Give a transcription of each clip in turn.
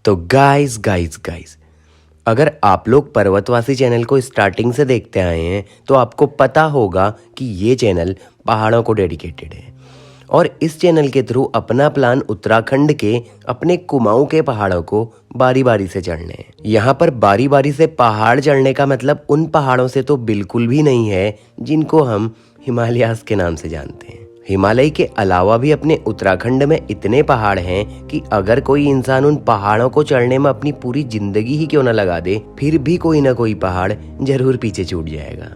तो guys guys guys, अगर आप लोग पर्वतवासी चैनल को स्टार्टिंग से देखते आए हैं तो आपको पता होगा कि ये चैनल पहाड़ों को डेडिकेटेड है। और इस चैनल के थ्रू अपना प्लान उत्तराखंड के अपने कुमाऊं के पहाड़ों को बारी बारी से चढ़ने हैं। यहाँ पर बारी बारी से पहाड़ चढ़ने का मतलब उन पहाड़ों से तो बिल्कुल भी नहीं है जिनको हम हिमालयास के नाम से जानते हैं। हिमालय के अलावा भी अपने उत्तराखंड में इतने पहाड़ हैं कि अगर कोई इंसान उन पहाड़ों को चढ़ने में अपनी पूरी जिंदगी ही क्यों न लगा दे, फिर भी कोई ना कोई पहाड़ जरूर पीछे छूट जाएगा।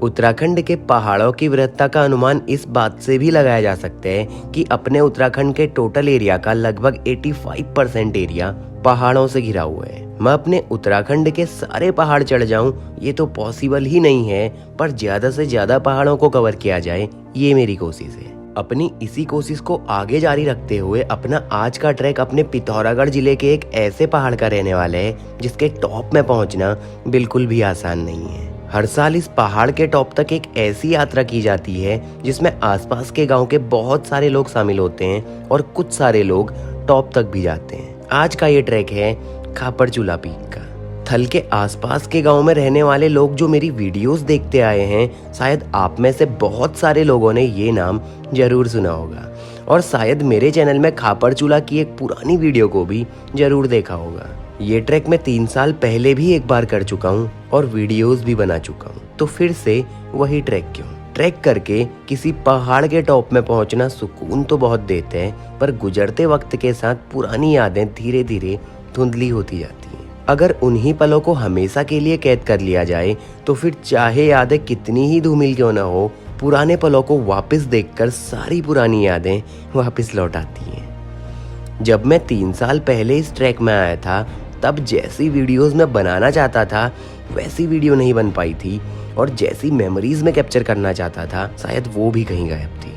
उत्तराखंड के पहाड़ों की वृहत्ता का अनुमान इस बात से भी लगाया जा सकता है कि अपने उत्तराखंड के टोटल एरिया का लगभग 85% एरिया पहाड़ों से घिरा हुआ है। मैं अपने उत्तराखंड के सारे पहाड़ चढ़ जाऊं ये तो पॉसिबल ही नहीं है, पर ज्यादा से ज्यादा पहाड़ों को कवर किया जाए ये मेरी कोशिश है। अपनी इसी कोशिश को आगे जारी रखते हुए अपना आज का ट्रैक अपने पिथौरागढ़ जिले के एक ऐसे पहाड़ का रहने वाला है जिसके टॉप में पहुंचना बिल्कुल भी आसान नहीं है। हर साल इस पहाड़ के टॉप तक एक ऐसी यात्रा की जाती है जिसमें आसपास के गांव के बहुत सारे लोग शामिल होते हैं और कुछ सारे लोग टॉप तक भी जाते हैं। आज का ये ट्रैक है खापर चूला पीक का। थल के आसपास के गांव में रहने वाले लोग जो मेरी वीडियोस देखते आए हैं, शायद आप में से बहुत सारे लोगों ने ये नाम जरूर सुना होगा और शायद मेरे चैनल में खापर चूला की एक पुरानी वीडियो को भी जरूर देखा होगा। ये ट्रैक मैं 3 साल पहले भी एक बार कर चुका हूँ और वीडियोस भी बना चुका हूँ, तो फिर से वही ट्रैक क्यों? ट्रैक करके किसी पहाड़ के टॉप में पहुंचना सुकून तो बहुत देते हैं, पर गुजरते वक्त के साथ पुरानी यादें धीरे धीरे धुंधली होती जाती हैं। अगर उन्हीं पलों को हमेशा के लिए कैद कर लिया जाए तो फिर चाहे यादें कितनी ही धूमिल क्यों ना हो, पुराने पलों को वापस देखकर सारी पुरानी यादें वापस लौट आती हैं। जब मैं 3 साल पहले इस ट्रैक में आया था तब जैसी वीडियोस मैं बनाना चाहता था वैसी वीडियो नहीं बन पाई थी, और जैसी मेमोरीज में कैप्चर करना चाहता था शायद वो भी कहीं गायब थी।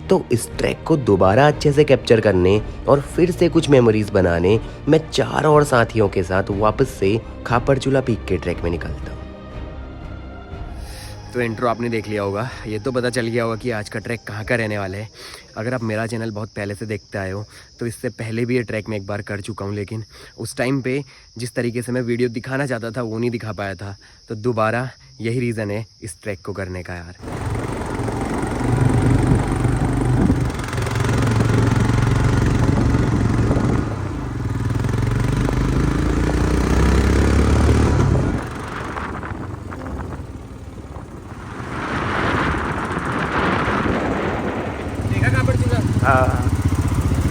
तो इस ट्रैक को दोबारा अच्छे से कैप्चर करने और फिर से कुछ मेमोरीज बनाने मैं 4 और साथियों के साथ वापस से खापर चूला पीक के ट्रैक में निकलता हूँ। तो इंट्रो आपने देख लिया होगा, ये तो पता चल गया होगा कि आज का ट्रैक कहाँ का रहने वाला है। अगर आप मेरा चैनल बहुत पहले से देखते आए हो तो इससे पहले भी ये ट्रैक मैं एक बार कर चुका हूँ, लेकिन उस टाइम पे जिस तरीके से मैं वीडियो दिखाना चाहता था वो नहीं दिखा पाया था। तो दोबारा यही रीज़न है इस ट्रैक को करने का यार।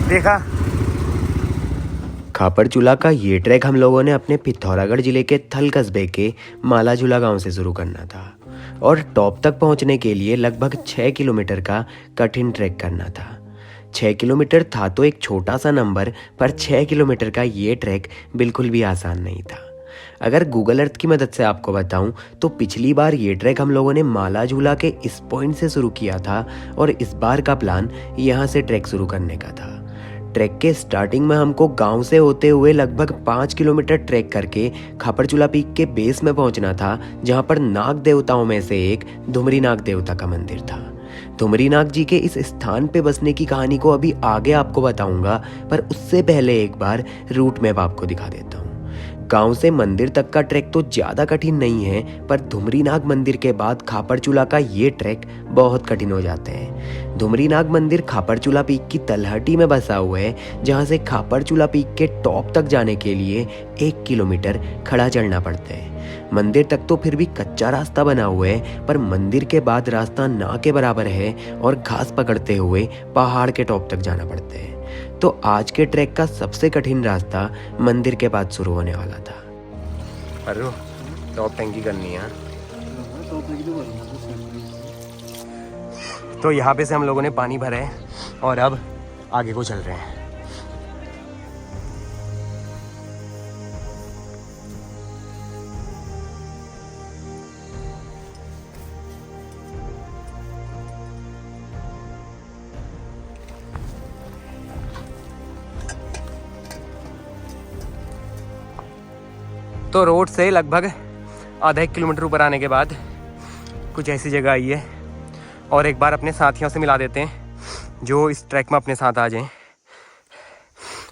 देखा खापर चूला का ये ट्रैक हम लोगों ने अपने पिथौरागढ़ जिले के थल कस्बे के माला झूला गांव से शुरू करना था और टॉप तक पहुंचने के लिए लगभग 6 किलोमीटर का कठिन ट्रैक करना था। 6 किलोमीटर था तो एक छोटा सा नंबर, पर 6 किलोमीटर का ये ट्रैक बिल्कुल भी आसान नहीं था। अगर गूगल अर्थ की मदद से आपको बताऊं तो पिछली बार ये ट्रैक हम लोगों ने माला झूला के इस पॉइंट से शुरू किया था और इस बार का प्लान यहाँ से ट्रैक शुरू करने का था। ट्रैक के स्टार्टिंग में हमको गांव से होते हुए लगभग 5 किलोमीटर ट्रैक करके खापर चूला पीक के बेस में पहुंचना था, जहां पर नाग देवताओं में से एक धुमरी नाग देवता का मंदिर था। धुमरी नाग जी के इस स्थान पे बसने की कहानी को अभी आगे आपको बताऊंगा, पर उससे पहले एक बार रूट मैप आपको दिखा देता हूँ। गांव से मंदिर तक का ट्रैक तो ज्यादा कठिन नहीं है, पर धुमरी नाग मंदिर के बाद खापर चूला का ये ट्रैक बहुत कठिन हो जाता है। धुमरी नाग मंदिर खापर चूला पीक की तलहटी में बसा हुआ है, जहां से खापर चूला पीक के टॉप तक जाने के लिए 1 किलोमीटर खड़ा चढ़ना पड़ता है। मंदिर तक तो फिर भी कच्चा रास्ता बना हुआ है, पर मंदिर के बाद रास्ता ना के बराबर है और घास पकड़ते हुए पहाड़ के टॉप तक जाना पड़ता है। तो आज के ट्रैक का सबसे कठिन रास्ता मंदिर के बाद शुरू होने वाला था। अरे टॉप टैंकी करनी है, तो यहाँ पे से हम लोगों ने पानी भरा है और अब आगे को चल रहे हैं। तो रोड से लगभग आधा 1 किलोमीटर ऊपर आने के बाद कुछ ऐसी जगह आई है, और एक बार अपने साथियों से मिला देते हैं जो इस ट्रैक में अपने साथ आ जाएं।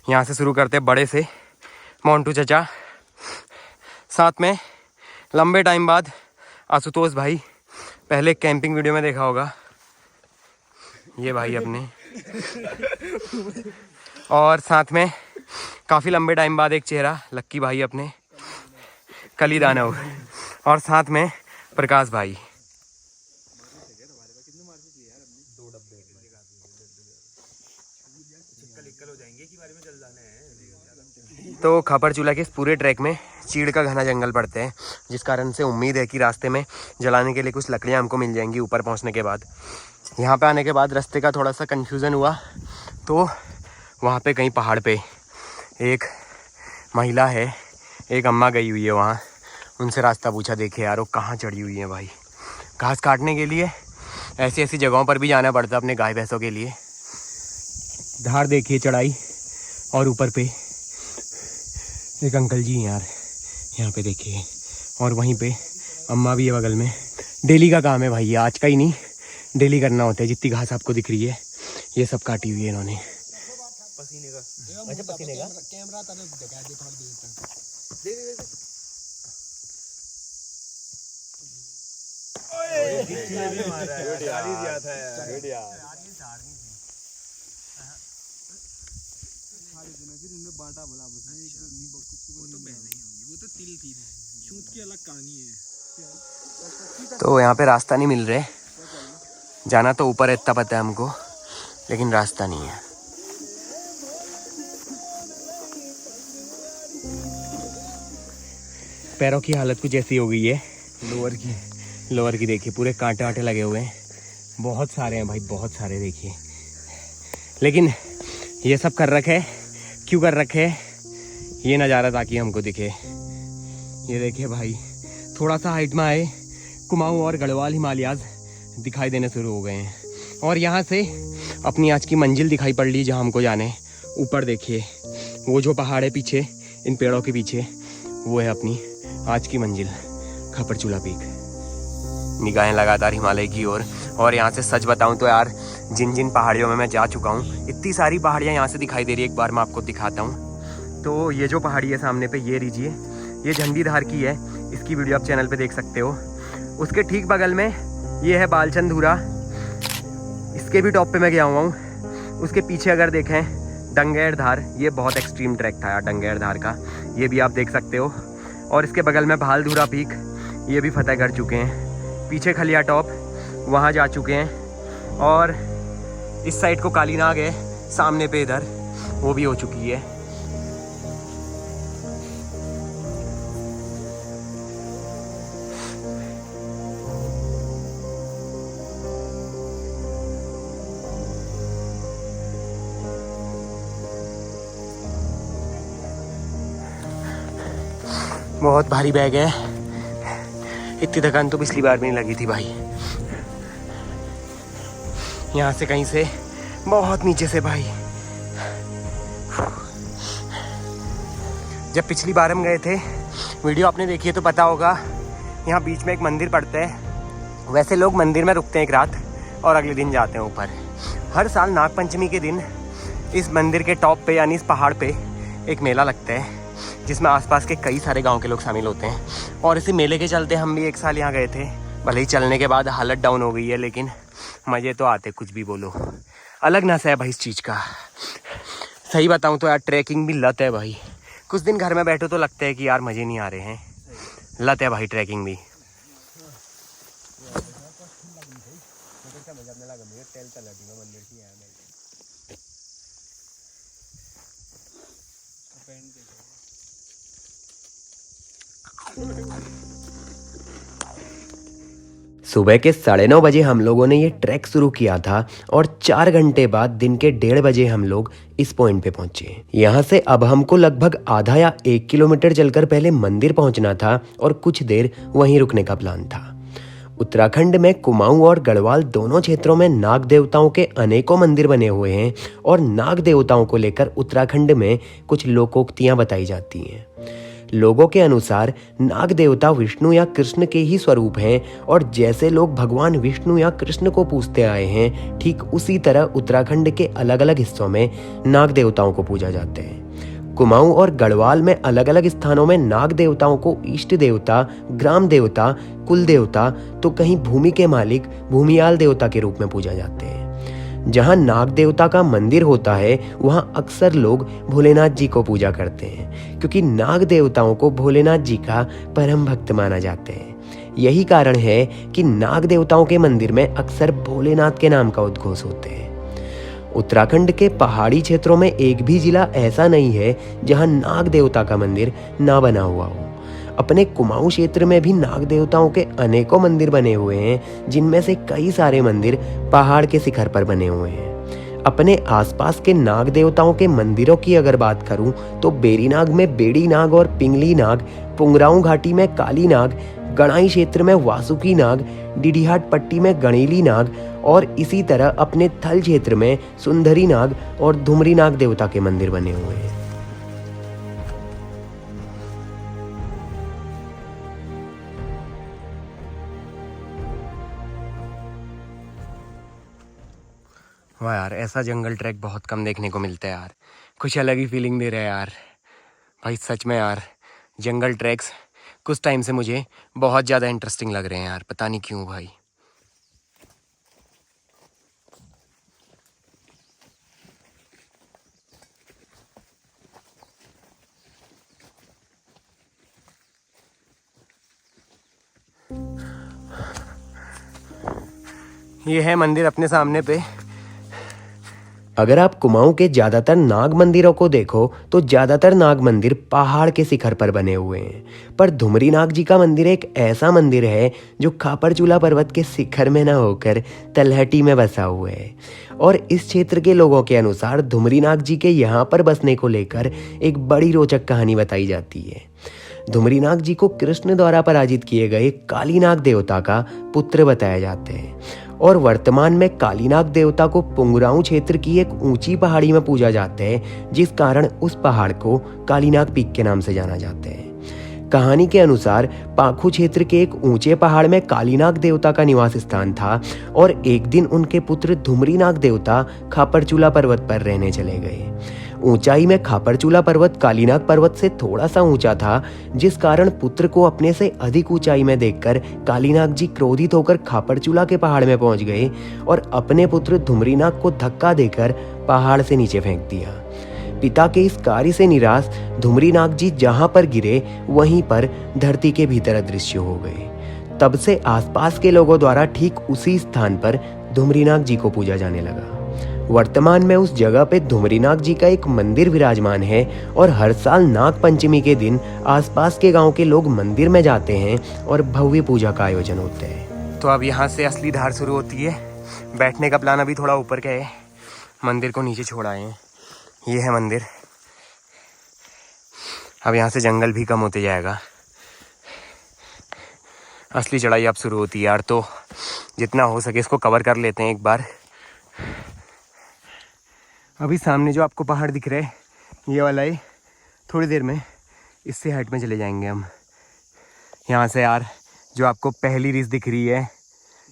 यहाँ से शुरू करते हैं बड़े से मोंटू चचा, साथ में लंबे टाइम बाद आशुतोष भाई, पहले कैंपिंग वीडियो में देखा होगा ये भाई अपने, और साथ में काफ़ी लंबे टाइम बाद एक चेहरा लक्की भाई अपने, कली दानव, और साथ में प्रकाश भाई। तो खापर चूल्हा के इस पूरे ट्रैक में चीड़ का घना जंगल पड़ते हैं, जिस कारण से उम्मीद है कि रास्ते में जलाने के लिए कुछ लकड़ियाँ हमको मिल जाएंगी ऊपर पहुंचने के बाद। यहाँ पे आने के बाद रास्ते का थोड़ा सा कन्फ्यूज़न हुआ, तो वहाँ पे कहीं पहाड़ पे एक महिला है, एक अम्मा गई हुई है वहाँ, उनसे रास्ता पूछा, देखे यार वो कहाँ चढ़ी हुई है भाई, घास काटने के लिए ऐसी ऐसी जगहों पर भी जाना पड़ता है अपने गाय भैंसों के लिए। धार देखिए चढ़ाई, और ऊपर पे एक अंकल जी यार यहाँ पे देखिए, और वहीं पे अम्मा भी है बगल में। डेली का काम है भाई, आज का ही नहीं, डेली करना होता है। जितनी घास आपको दिख रही है ये सब काटी हुई है इन्होंने। पसीने का, अच्छा पसीने का कैमरा तो यहाँ पे रास्ता नहीं मिल रहे, जाना तो ऊपर है इतना पता है हमको, लेकिन रास्ता नहीं है। पैरों की हालत कुछ ऐसी हो गई है, लोअर की देखिए पूरे कांटे वाटे लगे हुए हैं, बहुत सारे हैं भाई, बहुत सारे देखिए। लेकिन ये सब कर रखे, क्यों कर रखे, ये नज़ारा ताकि हमको दिखे। ये देखिए भाई, थोड़ा सा हाइट में आए कुमाऊं और गढ़वाल हिमालयाज दिखाई देने शुरू हो गए हैं, और यहाँ से अपनी आज की मंजिल दिखाई पड़ ली जहाँ हमको जाने। ऊपर देखिए वो जो पहाड़ है पीछे, इन पेड़ों के पीछे, वो है अपनी आज की मंजिल, खापर चूल्हा पीक। निगाहें लगातार हिमालय की ओर, और यहाँ से सच बताऊँ तो यार जिन जिन पहाड़ियों में मैं जा चुका हूँ, इतनी सारी पहाड़ियाँ यहाँ से दिखाई दे रही है। एक बार मैं आपको दिखाता हूँ। तो ये जो पहाड़ी है सामने पे, ये लीजिए, ये झंडीधार की है, इसकी वीडियो आप चैनल पे देख सकते हो। उसके ठीक बगल में ये है बालचंद धुरा, इसके भी टॉप पे मैं गया हुआ हूँ। उसके पीछे अगर देखें डंगेर धार, ये बहुत एक्सट्रीम ट्रैक था यार डंगेर धार का, ये भी आप देख सकते हो। और इसके बगल में भालधुरा पीक, ये भी फतह कर चुके हैं। पीछे खलिया टॉप, वहाँ जा चुके हैं। और इस साइड को कालीनाग है सामने पे, इधर वो भी हो चुकी है। बहुत भारी बैग है, इतनी थकान तो पिछली बार भी नहीं लगी थी भाई। यहाँ से कहीं से बहुत नीचे से भाई, जब पिछली बार हम गए थे, वीडियो आपने देखी है तो पता होगा, यहाँ बीच में एक मंदिर पड़ता है। वैसे लोग मंदिर में रुकते हैं एक रात और अगले दिन जाते हैं ऊपर। हर साल नागपंचमी के दिन इस मंदिर के टॉप पे यानी इस पहाड़ पे एक मेला लगता है, जिसमें आसपास के कई सारे गांव के लोग शामिल होते हैं। और इसी मेले के चलते हम भी एक साल यहाँ गए थे। भले ही चलने के बाद हालत डाउन हो गई है, लेकिन मज़े तो आते, कुछ भी बोलो। अलग नशा है भाई इस चीज़ का। सही बताऊँ तो यार ट्रैकिंग भी लत है भाई। कुछ दिन घर में बैठो तो लगता है कि यार मज़े नहीं आ रहे हैं, लत है भाई ट्रैकिंग भी। सुबह के 9:30 बजे हम लोगों ने ये ट्रैक शुरू किया था, और 4 घंटे बाद दिन के 1:30 बजे हम लोग इस पॉइंट पे पहुंचे। यहाँ से अब हमको लगभग आधा या 1 किलोमीटर चलकर पहले मंदिर पहुंचना था, और कुछ देर वहीं रुकने का प्लान था। उत्तराखंड में कुमाऊं और गढ़वाल दोनों क्षेत्रों में नाग देवताओं के अनेकों मंदिर बने हुए हैं, और नाग देवताओं को लेकर उत्तराखंड में कुछ लोकोक्तियाँ बताई जाती हैं। लोगों के अनुसार नाग देवता विष्णु या कृष्ण के ही स्वरूप हैं, और जैसे लोग भगवान विष्णु या कृष्ण को पूजते आए हैं, ठीक उसी तरह उत्तराखंड के अलग अलग हिस्सों में नाग देवताओं को पूजा जाते हैं। कुमाऊं और गढ़वाल में अलग अलग स्थानों में नाग देवताओं को इष्ट देवता, ग्राम देवता, कुल देवता तो कहीं भूमि के मालिक भूमियाल देवता के रूप में पूजा जाते हैं। जहां नाग देवता का मंदिर होता है वहां अक्सर लोग भोलेनाथ जी को पूजा करते हैं, क्योंकि नाग देवताओं को भोलेनाथ जी का परम भक्त माना जाते हैं। यही कारण है कि नाग देवताओं के मंदिर में अक्सर भोलेनाथ के नाम का उद्घोष होते हैं। उत्तराखंड के पहाड़ी क्षेत्रों में एक भी जिला ऐसा नहीं है जहां नाग देवता का मंदिर ना बना हुआ हो। अपने कुमाऊं क्षेत्र में भी नाग देवताओं के अनेकों मंदिर बने हुए हैं, जिनमें से कई सारे मंदिर पहाड़ के शिखर पर बने हुए हैं। अपने आसपास के नाग देवताओं के मंदिरों की अगर बात करूं तो बेरीनाग में बेड़ी नाग और पिंगली नाग, पुंगराऊ घाटी में काली नाग, गणाई क्षेत्र में वासुकी नाग, डिडिहाट पट्टी में गणेली नाग और इसी तरह अपने थल क्षेत्र में सुंदरी नाग और धुमरी नाग देवता के मंदिर बने हुए हैं। वाह यार, ऐसा जंगल ट्रैक बहुत कम देखने को मिलता है यार। कुछ अलग ही फीलिंग दे रहा है यार भाई, सच में यार। जंगल ट्रैक्स कुछ टाइम से मुझे बहुत ज़्यादा इंटरेस्टिंग लग रहे हैं यार, पता नहीं क्यों भाई। ये है मंदिर अपने सामने पे। अगर आप कुमाऊं के ज्यादातर नाग मंदिरों को देखो तो ज्यादातर नाग मंदिर पहाड़ के शिखर पर बने हुए हैं, पर धुमरी नाग जी का मंदिर एक ऐसा मंदिर है जो खापरचूला पर्वत के शिखर में न होकर तलहटी में बसा हुआ है। और इस क्षेत्र के लोगों के अनुसार धुमरी नाग जी के यहाँ पर बसने को लेकर एक बड़ी रोचक कहानी बताई जाती है। धुमरी नाग जी को कृष्ण द्वारा पराजित किए गए कालीनाग देवता का पुत्र बताया जाते हैं और वर्तमान में कालीनाग देवता को पुंगराऊ क्षेत्र की एक ऊंची पहाड़ी में पूजा जाता है, जिस कारण उस पहाड़ को कालीनाग पीक के नाम से जाना जाता है। कहानी के अनुसार पाखू क्षेत्र के एक ऊंचे पहाड़ में कालीनाग देवता का निवास स्थान था और एक दिन उनके पुत्र धुमरी नाग देवता खापरचूला पर्वत पर रहने चले गए। ऊंचाई में खापरचूला पर्वत कालीनाग पर्वत से थोड़ा सा ऊंचा था, जिस कारण पुत्र को अपने से अधिक ऊंचाई में देखकर कालीनाग जी क्रोधित होकर खापरचूला के पहाड़ में पहुंच गए और अपने पुत्र धुमरीनाग को धक्का देकर पहाड़ से नीचे फेंक दिया। पिता के इस कार्य से निराश धुमरीनाग जी जहां पर गिरे वहीं पर धरती के भीतर अदृश्य हो गए। तब से आसपास के लोगों द्वारा ठीक उसी स्थान पर धुमरीनाग जी को पूजा जाने लगा। वर्तमान में उस जगह पे धुमरीनाग जी का एक मंदिर विराजमान है और हर साल नाग पंचमी के दिन आसपास के गांव के लोग मंदिर में जाते हैं और भव्य पूजा का आयोजन होता है। तो अब यहाँ से असली धार शुरू होती है। बैठने का प्लान अभी थोड़ा ऊपर का है, मंदिर को नीचे छोड़ आए हैं। ये है मंदिर। अब यहाँ से जंगल भी कम होते जाएगा, असली चढ़ाई अब शुरू होती है यार। तो जितना हो सके इसको कवर कर लेते हैं एक बार। अभी सामने जो आपको पहाड़ दिख रहा है ये वाला है, थोड़ी देर में इससे हाइट में चले जाएंगे हम। यहाँ से यार जो आपको पहली रिज दिख रही है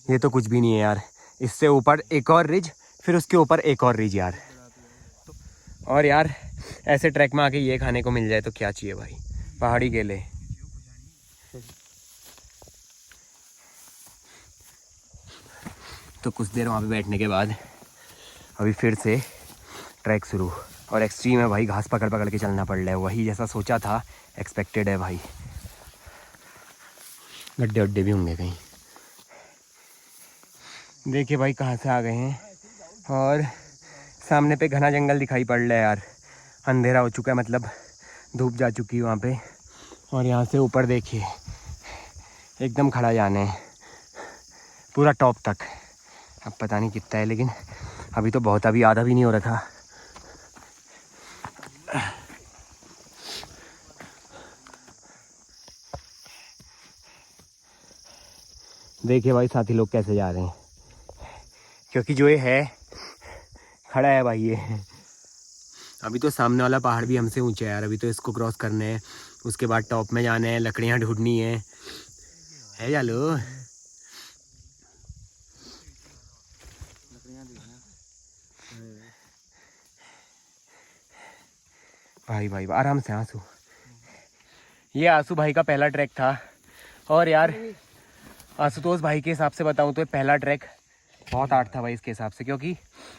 ये तो कुछ भी नहीं है यार, इससे ऊपर एक और रिज, फिर उसके ऊपर एक और रिज यार। और यार ऐसे ट्रैक में आके ये खाने को मिल जाए तो क्या चाहिए भाई, पहाड़ी केले। तो कुछ देर वहाँ पे बैठने के बाद अभी फिर से ट्रैक शुरू। और एक्सट्रीम है भाई, घास पकड़ पकड़ के चलना पड़ रहा है, वही जैसा सोचा था एक्सपेक्टेड है भाई। गड्ढे वड्ढे भी होंगे कहीं। देखिए भाई कहाँ से आ गए हैं और सामने पे घना जंगल दिखाई पड़ रहा है यार। अंधेरा हो चुका है, मतलब धूप जा चुकी है वहाँ पे। और यहाँ से ऊपर देखिए एकदम खड़ा जाना है पूरा टॉप तक। अब पता नहीं कितना है, लेकिन अभी तो बहुत, अभी आधा भी नहीं हो रहा था। देखिए भाई साथी लोग कैसे जा रहे हैं, क्योंकि जो ये है खड़ा है भाई ये। अभी तो सामने वाला पहाड़ भी हमसे ऊंचा है यार, अभी तो इसको क्रॉस करना है, उसके बाद टॉप में जाना है, लकड़ियाँ ढूंढनी है चालू। भाई भाई आराम से आंसू। ये आंसू भाई का पहला ट्रैक था। और यार आशुतोष भाई के हिसाब से बताऊं तो ये पहला ट्रैक बहुत हार्ड था भाई इसके हिसाब से, क्योंकि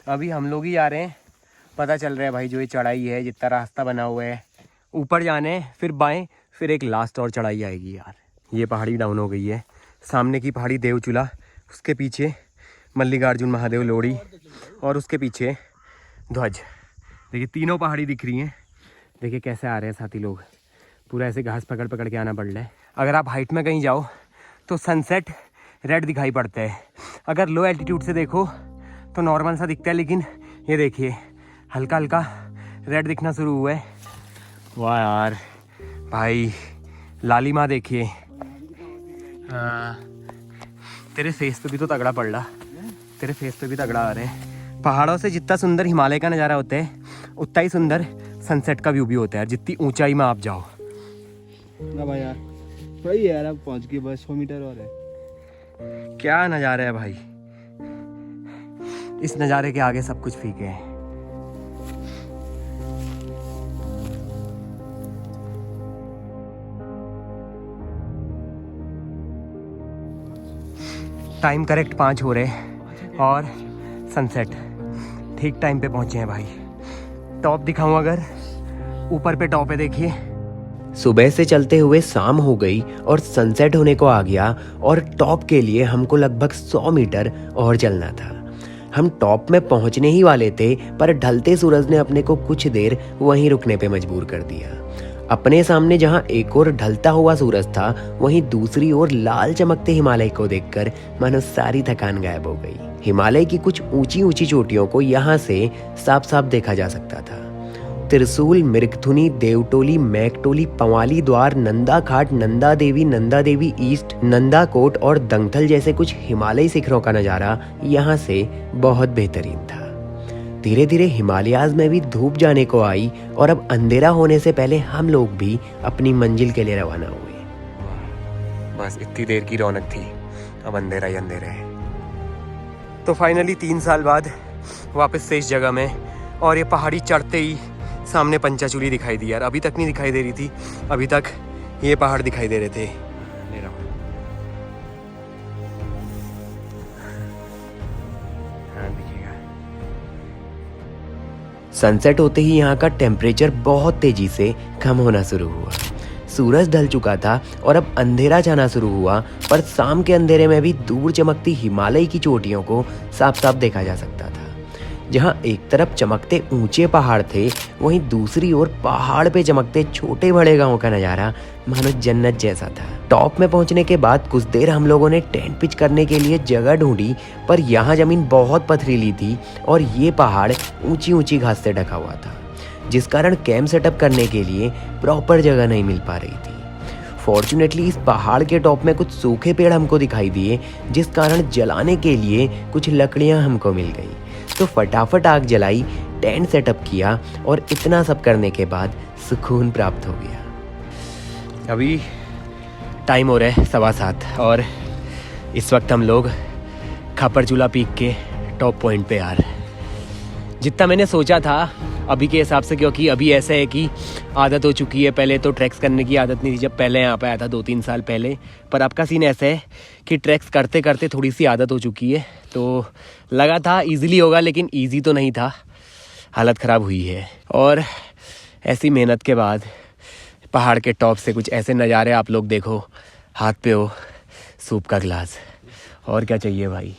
अभी हम लोग ही आ रहे हैं। पता चल रहा है भाई जो ये चढ़ाई है, जितना रास्ता बना हुआ है, ऊपर जाने फिर बाएं, फिर एक लास्ट और चढ़ाई आएगी यार। ये पहाड़ी डाउन हो गई है। सामने की पहाड़ी देवचूल्हा, उसके पीछे मल्लिकार्जुन महादेव लोड़ी और उसके पीछे ध्वज। देखिए तीनों पहाड़ी दिख रही हैं। देखिए कैसे आ रहे हैं साथी लोग, पूरा ऐसे घास पकड़ पकड़ के आना पड़ रहा है। अगर आप हाइट में कहीं जाओ तो सनसेट रेड दिखाई पड़ता है, अगर लो एल्टीट्यूड से देखो तो नॉर्मल सा दिखता है, लेकिन ये देखिए हल्का हल्का रेड दिखना शुरू हुआ है। वाह यार भाई लालिमा देखिए। तेरे फेस पे भी तो तगड़ा पड़ रहा, तेरे फेस पे भी तगड़ा आ रहे हैं। पहाड़ों से जितना सुंदर हिमालय का नज़ारा होता है उतना ही सुंदर सनसेट का व्यू भी होता है, जितनी ऊंचाई में आप जाओ। ना भाई यार सही है यार, अब पहुंच गए, बस 100 मीटर और है। क्या नज़ारा है भाई, इस नज़ारे के आगे सब कुछ फीके है। टाइम करेक्ट 5 हो रहे और सनसेट ठीक टाइम पे पहुंचे हैं भाई। टॉप दिखाऊं अगर, ऊपर पे टॉप है देखिए। सुबह से चलते हुए शाम हो गई और सनसेट होने को आ गया, और टॉप के लिए हमको लगभग 100 मीटर और चलना था। हम टॉप में पहुंचने ही वाले थे, पर ढलते सूरज ने अपने को कुछ देर वहीं रुकने पे मजबूर कर दिया। अपने सामने जहां एक और ढलता हुआ सूरज था, वहीं दूसरी ओर लाल चमकते हिमालय को देखकर मानो सारी थकान गायब हो गई। हिमालय की कुछ ऊंची ऊंची चोटियों को यहाँ से साफ साफ देखा जा सकता था। त्रिशूल, मृगथुनी, देवटोली, मैकटोली, पंवाली द्वार, नंदा घाट, नंदा देवी ईस्ट, नंदा कोट और दंगथल जैसे कुछ हिमालयी शिखरों का नज़ारा यहाँ से बहुत बेहतरीन था। धीरे धीरे हिमालयाज में भी धूप जाने को आई और अब अंधेरा होने से पहले हम लोग भी अपनी मंजिल के लिए रवाना हुए। बस इतनी देर की रौनक थी, अब अंधेरा ही अंधेरा है। तो फाइनली 3 साल बाद वापस से इस जगह में, और ये पहाड़ी चढ़ते ही सामने पंचाचूली दिखाई दी यार। अभी तक नहीं दिखाई दे रही थी, अभी तक ये पहाड़ दिखाई दे रहे थे। हाँ दिखेगा। सनसेट होते ही यहाँ का टेम्परेचर बहुत तेजी से कम होना शुरू हुआ। सूरज ढल चुका था और अब अंधेरा जाना शुरू हुआ, पर शाम के अंधेरे में भी दूर चमकती हिमालय की चोटियों को साफ साफ देखा जा सकता था। जहाँ एक तरफ चमकते ऊंचे पहाड़ थे, वहीं दूसरी ओर पहाड़ पे चमकते छोटे बड़े गांवों का नज़ारा मानो जन्नत जैसा था। टॉप में पहुंचने के बाद कुछ देर हम लोगों ने टेंट पिच करने के लिए जगह ढूंढी, पर यहाँ ज़मीन बहुत पथरीली थी और ये पहाड़ ऊंची ऊंची घास से ढका हुआ था, जिस कारण कैंप सेटअप करने के लिए प्रॉपर जगह नहीं मिल पा रही थी। फॉर्चुनेटली इस पहाड़ के टॉप में कुछ सूखे पेड़ हमको दिखाई दिए, जिस कारण जलाने के लिए कुछ लकड़ियां हमको मिल गई। तो फटाफट आग जलाई, टेंट सेटअप किया और इतना सब करने के बाद सुकून प्राप्त हो गया। अभी टाइम हो रहा है 7:15 और इस वक्त हम लोग खापरचूला पीक के टॉप पॉइंट पे यार। जितना मैंने सोचा था अभी के हिसाब से, क्योंकि अभी ऐसा है कि आदत हो चुकी है। पहले तो ट्रैक्स करने की आदत नहीं थी जब पहले यहाँ पे आया था 2-3 साल पहले, पर आपका सीन ऐसा है कि ट्रैक्स करते करते थोड़ी सी आदत हो चुकी है। तो लगा था इजीली होगा, लेकिन इजी तो नहीं था, हालत ख़राब हुई है। और ऐसी मेहनत के बाद पहाड़ के टॉप से कुछ ऐसे नज़ारे आप लोग देखो, हाथ पे हो सूप का गिलास, और क्या चाहिए भाई।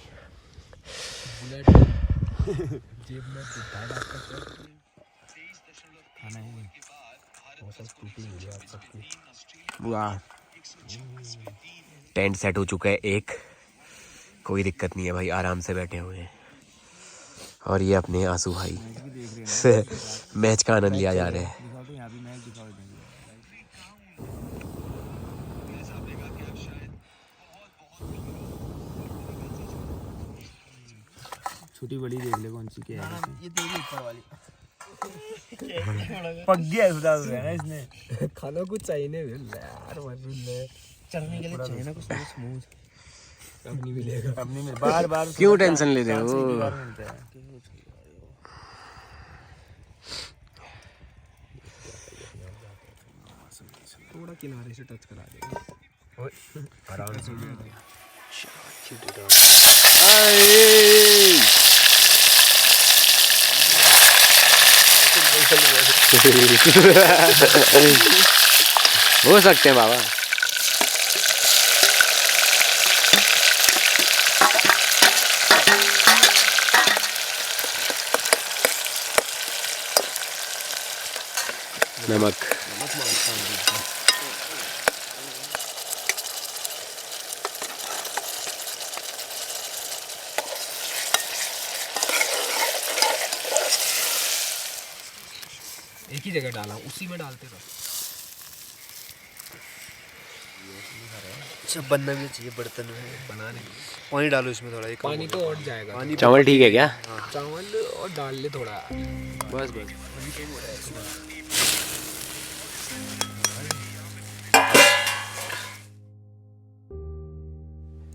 वाह, टेंट सेट हो चुका है एक, कोई दिक्कत नहीं है भाई, आराम से बैठे हुए हैं। और ये अपने आंसू भाई मैच का आनंद लिया जा रहा है। छोटी बड़ी देख ले कौन सी क्या है। ये तेरी ऊपर वाली पक गया है ना इसने। खाना कुछ चाहिए नहीं यार, चलने के लिए चाहिए ना कुछ स्मूथ। अपनी मिलेगा, अपनी मिल बार बार क्यों टेंशन ले रहे हो। थोड़ा किनारे से टच करा देगा। आराम से हो सकते हैं बाबा। नमक एक ही जगह डाला, उसी में डालते रहो। सब बनना भी चाहिए बर्तन में बनाने। पानी डालो इसमें थोड़ा, एक पानी तो और जाएगा। पानी चावल ठीक है क्या? चावल और डाल ले थोड़ा। बस बस।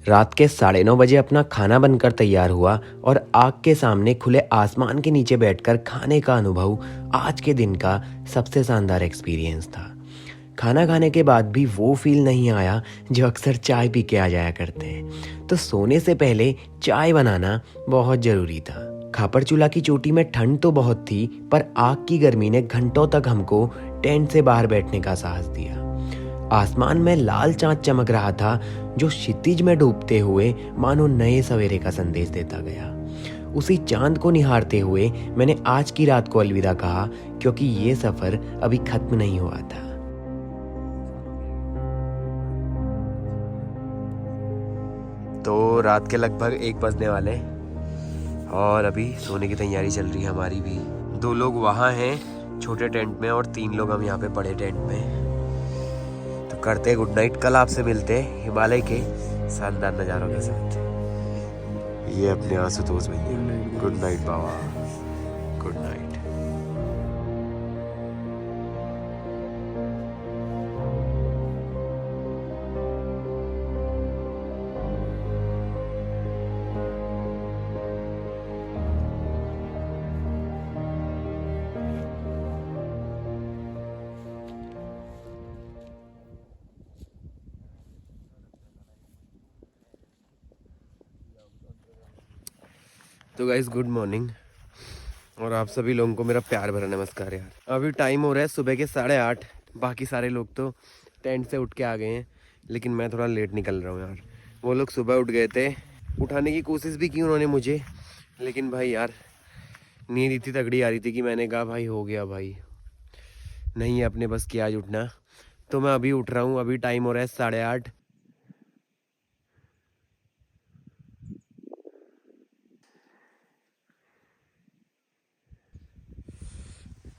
रात के 9:30 बजे अपना खाना बनकर तैयार हुआ और आग के सामने खुले आसमान के नीचे बैठकर खाने का अनुभव आज के दिन का सबसे शानदार एक्सपीरियंस था। खाना खाने के बाद भी वो फील नहीं आया जो अक्सर चाय पी के आ जाया करते हैं। तो सोने से पहले चाय बनाना बहुत ज़रूरी था। खापर चूल्हा की चोटी में ठंड तो बहुत थी, पर आग की गर्मी ने घंटों तक हमको टेंट से बाहर बैठने का साहस दिया। आसमान में लाल चांद चमक रहा था, जो क्षितिज में डूबते हुए मानो नए सवेरे का संदेश देता गया। उसी चांद को निहारते हुए मैंने आज की रात को अलविदा कहा, क्योंकि ये सफर अभी खत्म नहीं हुआ था। तो रात के लगभग 1 बजने वाले और अभी सोने की तैयारी चल रही है हमारी भी। 2 लोग वहाँ हैं छोटे टेंट में और 3 लोग हम यहाँ पे बड़े टेंट में। तो करते गुड नाइट। कल आपसे मिलते हैं हिमालय के शानदार नज़ारों के साथ। ये अपने आशुतोष भैया। गुड नाइट बाबा, गुड नाइट। तो गाइस गुड मॉर्निंग, और आप सभी लोगों को मेरा प्यार भरा नमस्कार यार। अभी टाइम हो रहा है सुबह के 8:30। बाकी सारे लोग तो टेंट से उठ के आ गए हैं, लेकिन मैं थोड़ा लेट निकल रहा हूँ यार। वो लोग सुबह उठ गए थे, उठाने की कोशिश भी की उन्होंने मुझे, लेकिन भाई यार नींद इतनी तगड़ी आ रही थी कि मैंने कहा भाई हो गया भाई, नहीं है अपने बस की आज उठना। तो मैं अभी उठ रहा हूँ। अभी टाइम हो रहा है 8:30।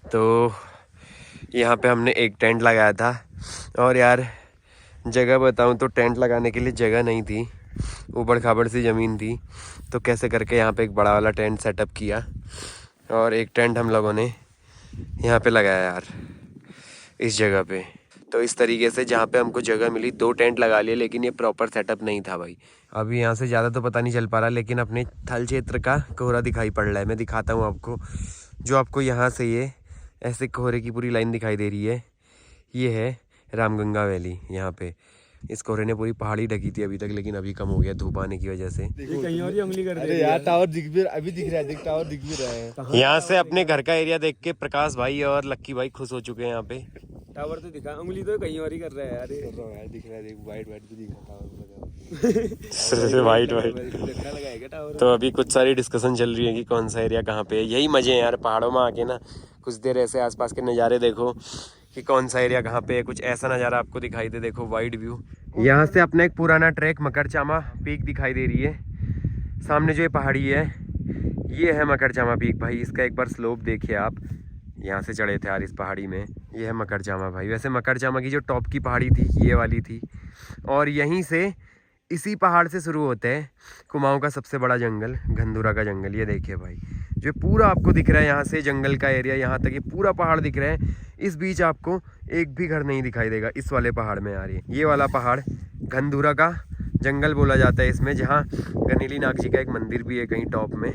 तो यहाँ पे हमने एक टेंट लगाया था, और यार जगह बताऊँ तो टेंट लगाने के लिए जगह नहीं थी, ऊबड़ खाबड़ सी ज़मीन थी। तो कैसे करके यहाँ पे एक बड़ा वाला टेंट सेटअप किया, और एक टेंट हम लोगों ने यहाँ पे लगाया यार इस जगह पे। तो इस तरीके से जहाँ पे हमको जगह मिली 2 टेंट लगा लिए, लेकिन ये प्रॉपर सेटअप नहीं था भाई। अभी यहाँ से ज़्यादा तो पता नहीं चल पा रहा, लेकिन अपने थल क्षेत्र का कोहरा दिखाई पड़ रहा है। मैं दिखाता हूँ आपको, जो आपको यहाँ से ये ऐसे कोहरे की पूरी लाइन दिखाई दे रही है, ये है रामगंगा वैली। यहाँ पे इस कोहरे ने पूरी पहाड़ी ढकी थी अभी तक, लेकिन अभी कम हो गया धूप आने की वजह से। कहीं और ही उंगली कर अरे यार टावर दिख भी अभी दिख रहा है, देख टावर दिख भी रहा है। यहाँ से अपने घर का एरिया देख के प्रकाश भाई और लक्की भाई खुश हो चुके हैं। यहाँ पे टावर तो दिखा, उंगली तो कहीं और ही कर रहा है यार। कर रहा हूँ यार, दिख रहा है, देख वाइट वाइट भी दिख रहा है टावर वाइट झगड़ा लगाएगा टावर। तो अभी कुछ सारी डिस्कशन चल रही है कि कौन सा एरिया कहाँ पे है। यही मजे हैं यार पहाड़ों में आके ना, कुछ देर ऐसे आसपास के नज़ारे देखो कि कौन सा एरिया कहाँ पे है। कुछ ऐसा नज़ारा आपको दिखाई दे, देखो वाइड व्यू। यहाँ से अपना एक पुराना ट्रैक मकरचामा पीक दिखाई दे रही है। सामने जो ये पहाड़ी है, ये है मकरचामा पीक भाई। इसका एक बार स्लोप देखिए आप, यहाँ से चढ़े थे यार इस पहाड़ी में। ये है मकरचामा भाई। वैसे मकरचामा की जो टॉप की पहाड़ी थी ये वाली थी, और यहीं से इसी पहाड़ से शुरू होते हैं कुमाऊं का सबसे बड़ा जंगल, घंधुरा का जंगल। ये देखिए भाई, जो पूरा आपको दिख रहा है यहाँ से जंगल का एरिया, यहाँ तक ये पूरा पहाड़ दिख रहा है। इस बीच आपको एक भी घर नहीं दिखाई देगा इस वाले पहाड़ में यार। ये वाला पहाड़ घंधुरा का जंगल बोला जाता है इसमें, जहाँ गनीली नाग जी का एक मंदिर भी है कहीं टॉप में।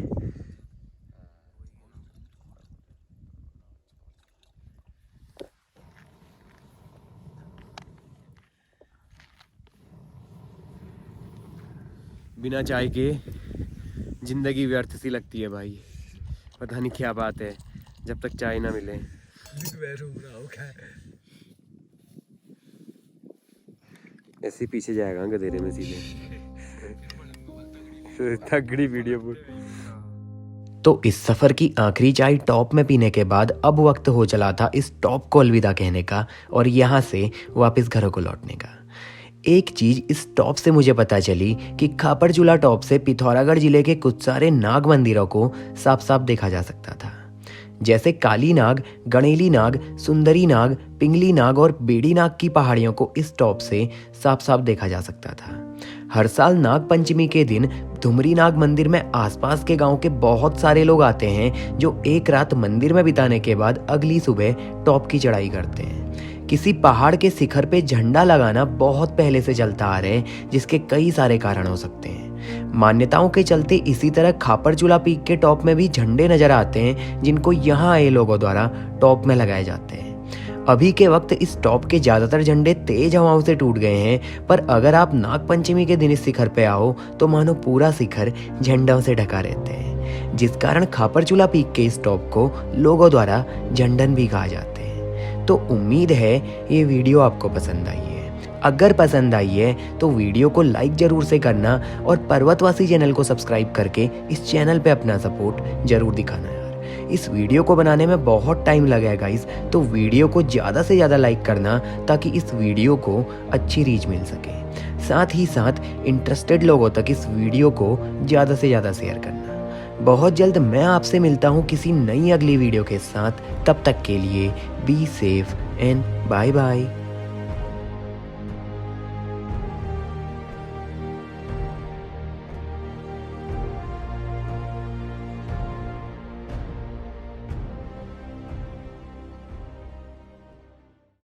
बिना चाय के जिंदगी व्यर्थ सी लगती है भाई। पता नहीं क्या बात है, जब तक चाय ना मिले। ऐसे पीछे जाएगा गधेरे में सीधे। तगड़ी वीडियो पूरी। तो इस सफ़र की आखिरी चाय टॉप में पीने के बाद अब वक्त हो चला था इस टॉप को अलविदा कहने का और यहाँ से वापस घरों को लौटने का। एक चीज़ इस टॉप से मुझे पता चली कि खापड़झूला टॉप से पिथौरागढ़ जिले के कुछ सारे नाग मंदिरों को साफ साफ देखा जा सकता था, जैसे काली नाग, गणेली नाग, सुंदरी नाग, पिंगली नाग और बेड़ी नाग की पहाड़ियों को इस टॉप से साफ साफ देखा जा सकता था। हर साल नाग पंचमी के दिन धुमरी नाग मंदिर में आसपास के गांव के बहुत सारे लोग आते हैं जो एक रात मंदिर में बिताने के बाद अगली सुबह टॉप की चढ़ाई करते हैं। किसी पहाड़ के शिखर पे झंडा लगाना बहुत पहले से चलता आ रहा है, जिसके कई सारे कारण हो सकते हैं। मान्यताओं के चलते इसी तरह खापड़झूला पीक के टॉप में भी झंडे नजर आते हैं, जिनको यहाँ आए लोगों द्वारा टॉप में लगाए जाते हैं। अभी के वक्त इस टॉप के ज्यादातर झंडे तेज हवाओं से टूट गए हैं, पर अगर आप नाग पंचमी के दिन इस शिखर पे आओ तो मानो पूरा शिखर झंडों से ढका रहते हैं, जिस कारण खापड़झूला पीक के इस टॉप को लोगों द्वारा झंडन भी कहा जाते हैं। तो उम्मीद है ये वीडियो आपको पसंद आई है। अगर पसंद आई है तो वीडियो को लाइक जरूर से करना और पर्वतवासी चैनल को सब्सक्राइब करके इस चैनल पे अपना सपोर्ट जरूर दिखाना यार। इस वीडियो को बनाने में बहुत टाइम लगा है गाइस, तो वीडियो को ज़्यादा से ज़्यादा लाइक करना ताकि इस वीडियो को अच्छी रीच मिल सके। साथ ही साथ इंटरेस्टेड लोगों तक इस वीडियो को ज़्यादा से ज़्यादा शेयर करना। बहुत जल्द मैं आपसे मिलता हूँ किसी नई अगली वीडियो के साथ। तब तक के लिए be safe and bye bye.